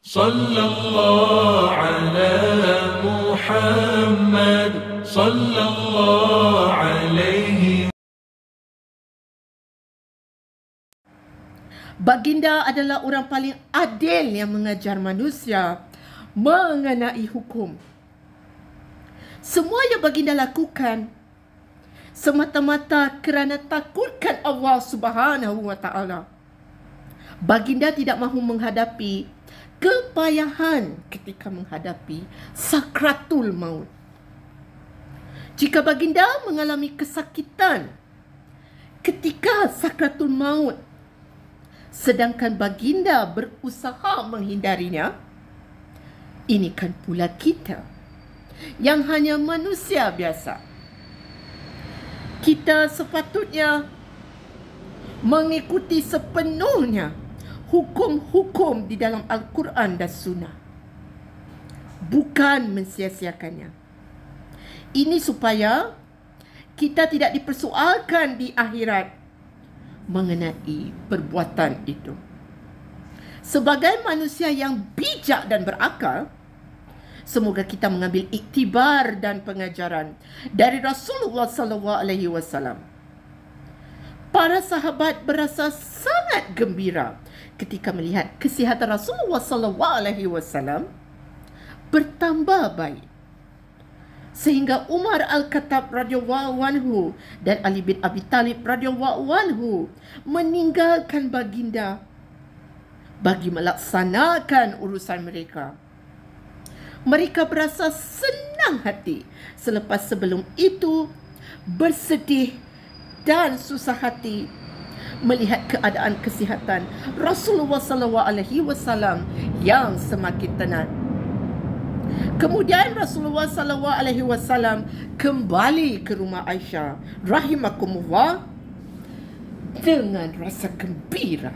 Sallallahu ala Muhammad, sallallahu alaihi. Baginda adalah orang paling adil yang mengajar manusia mengenai hukum. Semua yang baginda lakukan semata-mata kerana takutkan Allah Subhanahu wa taala. Baginda tidak mahu menghadapi kepayahan ketika menghadapi sakratul maut. Jika baginda mengalami kesakitan ketika sakratul maut, sedangkan baginda berusaha menghindarinya, ini kan pula kita yang hanya manusia biasa. Kita sepatutnya mengikuti sepenuhnya hukum-hukum di dalam Al-Quran dan Sunnah, bukan mensia-siakannya. Ini supaya kita tidak dipersoalkan di akhirat mengenai perbuatan itu. Sebagai manusia yang bijak dan berakal, semoga kita mengambil iktibar dan pengajaran dari Rasulullah SAW. Para sahabat berasa sangat gembira ketika melihat kesihatan Rasulullah SAW bertambah baik, sehingga Umar Al-Khattab radhiyallahu anhu dan Ali bin Abi Talib radhiyallahu anhu meninggalkan baginda bagi melaksanakan urusan mereka. Mereka berasa senang hati selepas sebelum itu bersedih dan susah hati melihat keadaan kesihatan Rasulullah SAW yang semakin tenang. Kemudian Rasulullah SAW kembali ke rumah Aisyah rahimakumullah dengan rasa gembira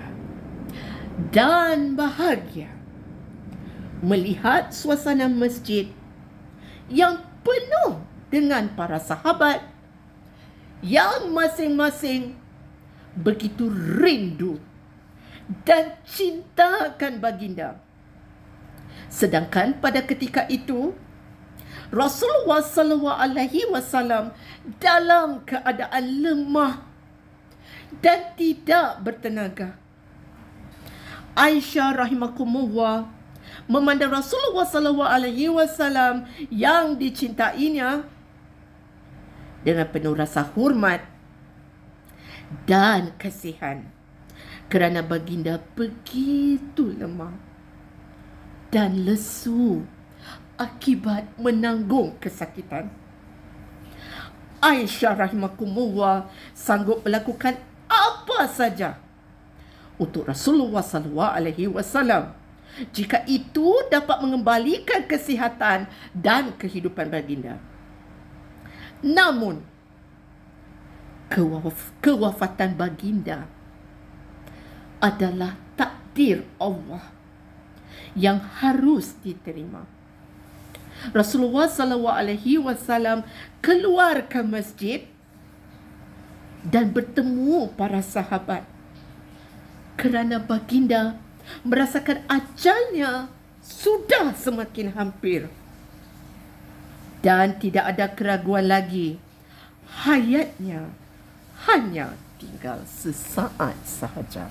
dan bahagia melihat suasana masjid yang penuh dengan para sahabat yang masing-masing begitu rindu dan cintakan baginda. Sedangkan pada ketika itu Rasulullah SAW dalam keadaan lemah dan tidak bertenaga. Aisyah rahimakumullah memandang Rasulullah SAW yang dicintainya dengan penuh rasa hormat dan kasihan kerana baginda begitu lemah dan lesu akibat menanggung kesakitan. Aisyah rahimakumullah sanggup melakukan apa saja untuk Rasulullah SAW jika itu dapat mengembalikan kesihatan dan kehidupan baginda. Namun kewafatan baginda adalah takdir Allah yang harus diterima. Rasulullah SAW keluar ke masjid dan bertemu para sahabat kerana baginda merasakan ajalnya sudah semakin hampir dan tidak ada keraguan lagi, hayatnya hanya tinggal sesaat sahaja.